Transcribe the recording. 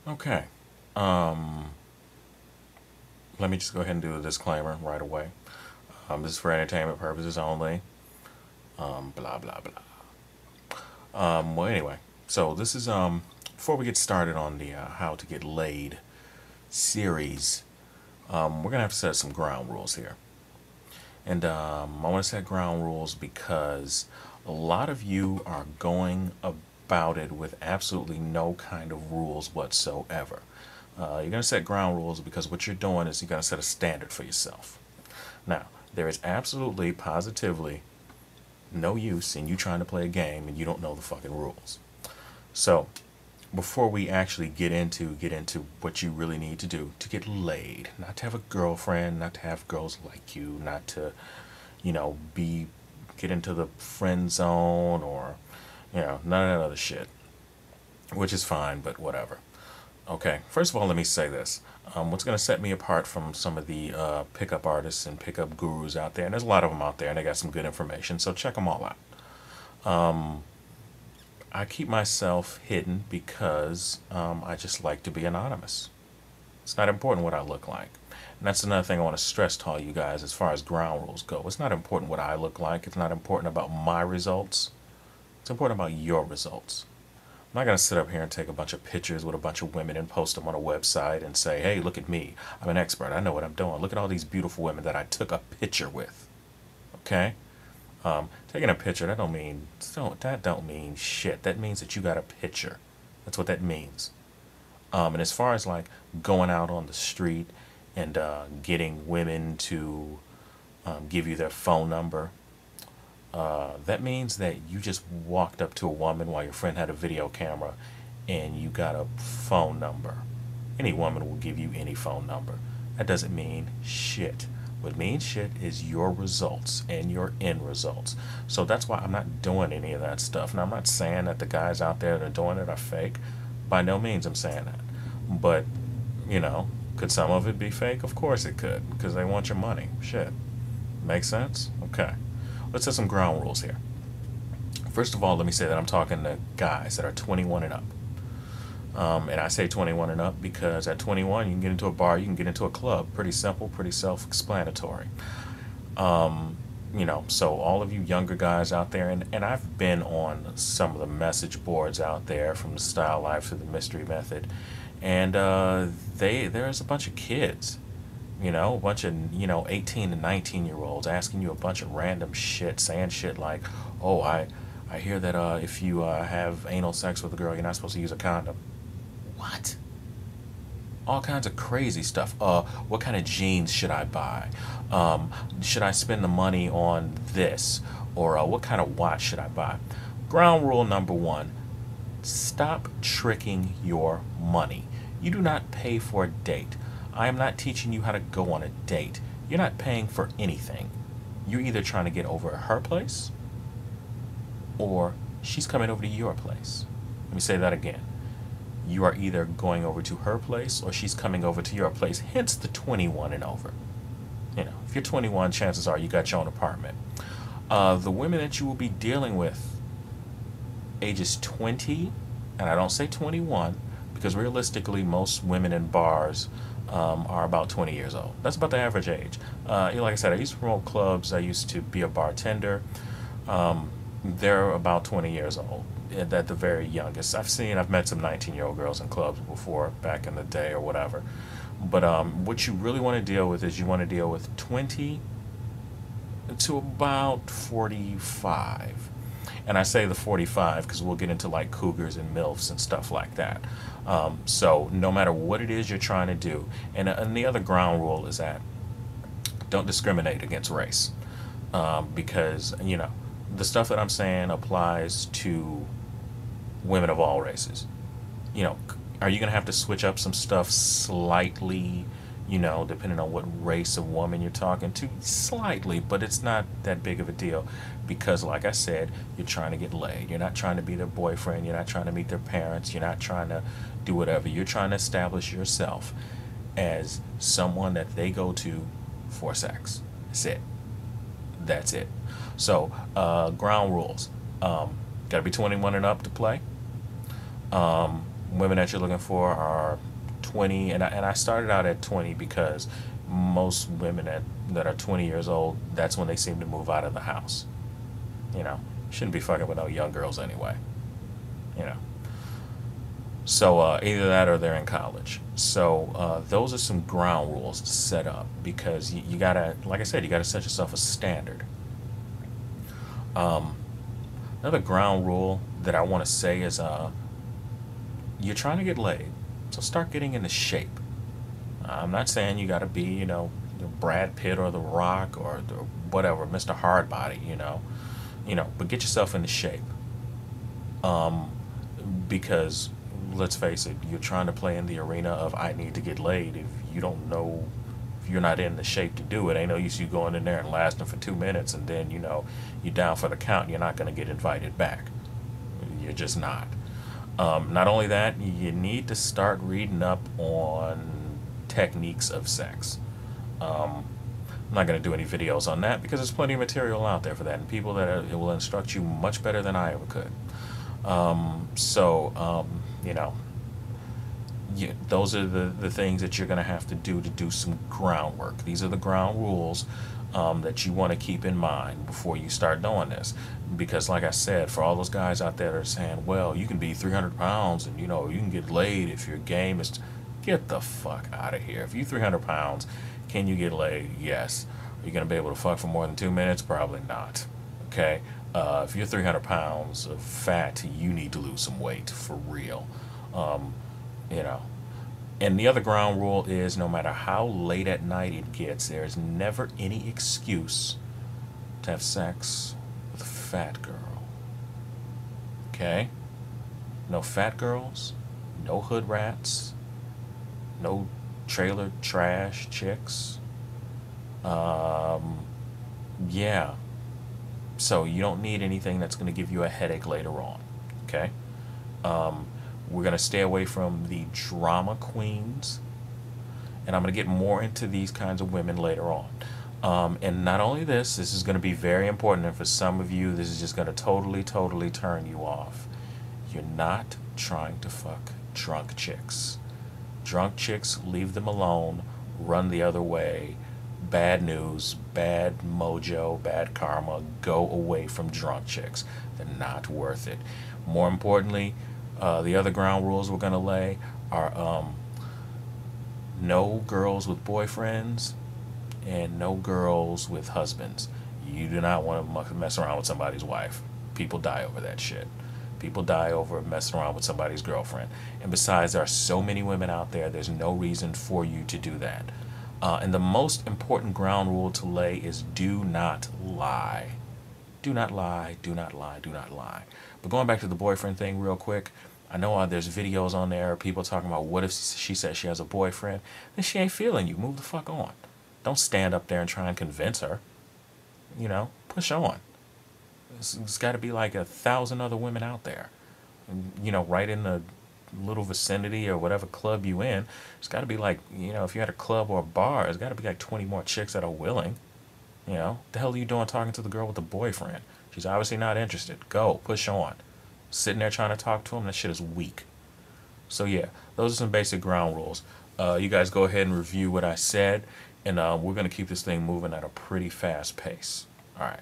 Okay. Let me just go ahead and do a disclaimer right away. This is for entertainment purposes only. Blah blah blah. Well, anyway, so this is before we get started on the how to get laid series. We're gonna have to set some ground rules here, and I want to set ground rules because a lot of you are going about it with absolutely no kind of rules whatsoever. You're going to set ground rules because what you're doing is you're going to set a standard for yourself. Now, there is absolutely, positively no use in you trying to play a game and you don't know the fucking rules. So, before we actually get into what you really need to do to get laid, not to have a girlfriend, not to have girls like you, not to, be get into the friend zone or, none of that other shit, which is fine, but whatever. Okay, first of all, let me say this. What's going to set me apart from some of the pickup artists and pickup gurus out there, and there's a lot of them out there, and they got some good information, so check them all out. I keep myself hidden because I just like to be anonymous. It's not important what I look like. And that's another thing I want to stress to all you guys as far as ground rules go. It's not important what I look like. It's not important about my results. It's important about your results. I'm not going to sit up here and take a bunch of pictures with a bunch of women and post them on a website and say, hey, look at me. I'm an expert. I know what I'm doing. Look at all these beautiful women that I took a picture with. Okay? Taking a picture, that don't mean shit. That means that you got a picture. That's what that means. And as far as like going out on the street and getting women to give you their phone number, that means that you just walked up to a woman while your friend had a video camera and you got a phone number. Any woman will give you any phone number. That doesn't mean shit. What means shit is your results and your end results. So that's why I'm not doing any of that stuff. Now, I'm not saying that the guys out there that are doing it are fake. By no means I'm saying that. But, could some of it be fake? Of course it could, because they want your money. Shit. Make sense? Okay. Let's set some ground rules here. First of all, let me say that I'm talking to guys that are 21 and up. And I say 21 and up because at 21 you can get into a bar, you can get into a club. Pretty simple, pretty self-explanatory. So all of you younger guys out there, and I've been on some of the message boards out there from the Style Life to the Mystery Method, and there's a bunch of kids, a bunch of 18 to 19-year-olds asking you a bunch of random shit, saying shit like, "Oh, I hear that if you have anal sex with a girl, you're not supposed to use a condom." What? All kinds of crazy stuff. What kind of jeans should I buy? Should I spend the money on this? Or what kind of watch should I buy? Ground rule number one: stop tricking your money. You do not pay for a date. I am not teaching you how to go on a date. You're not paying for anything. You're either trying to get over at her place or she's coming over to your place. Let me say that again. You are either going over to her place or she's coming over to your place, hence the 21 and over. If you're 21, chances are you got your own apartment. The women that you will be dealing with, ages 20, and I don't say 21, because realistically, most women in bars are about 20 years old. That's about the average age. Like I said, I used to promote clubs, I used to be a bartender. They're about 20 years old at the very youngest. I've met some 19-year-old girls in clubs before, back in the day or whatever. But what you really want to deal with is you want to deal with 20 to about 45. And I say the 45 because we'll get into like cougars and MILFs and stuff like that. So no matter what it is you're trying to do, and the other ground rule is that don't discriminate against race, because the stuff that I'm saying applies to women of all races. You know, are you gonna have to switch up some stuff slightly? Depending on what race of woman you're talking to, slightly, but it's not that big of a deal because, like I said, you're trying to get laid. You're not trying to be their boyfriend. You're not trying to meet their parents. You're not trying to do whatever. You're trying to establish yourself as someone that they go to for sex. That's it. That's it. So, ground rules. Got to be 21 and up to play. Women that you're looking for are 20, and I started out at 20 because most women that are 20 years old, that's when they seem to move out of the house. You know, shouldn't be fucking with no young girls anyway. You know. So either that or they're in college. So those are some ground rules to set up because you gotta, like I said, you gotta set yourself a standard. Another ground rule that I want to say is you're trying to get laid, so start getting into shape. I'm not saying you gotta be, Brad Pitt or The Rock or whatever, Mr. Hardbody, but get yourself into shape. Because let's face it, you're trying to play in the arena of I need to get laid. If you don't know, if you're not in the shape to do it, ain't no use you going in there and lasting for 2 minutes and then you're down for the count. You're not going to get invited back. You're just not. Not only that, you need to start reading up on techniques of sex. I'm not going to do any videos on that because there's plenty of material out there for that and people that will instruct you much better than I ever could. Those are the things that you're going to have to do some groundwork. These are the ground rules that you want to keep in mind before you start doing this. Because like I said, for all those guys out there that are saying, well, you can be 300 pounds and, you can get laid if your game is... Get the fuck out of here. If you're 300 pounds, can you get laid? Yes. Are you going to be able to fuck for more than 2 minutes? Probably not. Okay? If you're 300 pounds of fat, you need to lose some weight for real. You know. And the other ground rule is no matter how late at night it gets, there's never any excuse to have sex with a fat girl. Okay? No fat girls, no hood rats, no trailer trash chicks. Yeah. So you don't need anything that's going to give you a headache later on. Okay? We're going to stay away from the drama queens. And I'm going to get more into these kinds of women later on. And not only this is going to be very important. And for some of you, this is just going to totally turn you off. You're not trying to fuck drunk chicks. Drunk chicks, leave them alone. Run the other way. Bad news, bad mojo, bad karma. Go away from drunk chicks. They're not worth it. More importantly, the other ground rules we're going to lay are no girls with boyfriends and no girls with husbands. You do not want to mess around with somebody's wife. People die over that shit. People die over messing around with somebody's girlfriend. And besides, there are so many women out there, there's no reason for you to do that. And the most important ground rule to lay is do not lie. Do not lie, do not lie, do not lie. But going back to the boyfriend thing real quick, I know there's videos on there, people talking about what if she says she has a boyfriend, then she ain't feeling you. Move the fuck on. Don't stand up there and try and convince her. Push on. There's got to be like 1,000 other women out there. Right in the little vicinity or whatever club you in. It's got to be like, if you're at a club or a bar, it's got to be like 20 more chicks that are willing. The hell are you doing talking to the girl with the boyfriend? She's obviously not interested. Go, push on. Sitting there trying to talk to him, that shit is weak. So yeah, those are some basic ground rules. You guys go ahead and review what I said, and we're going to keep this thing moving at a pretty fast pace. All right.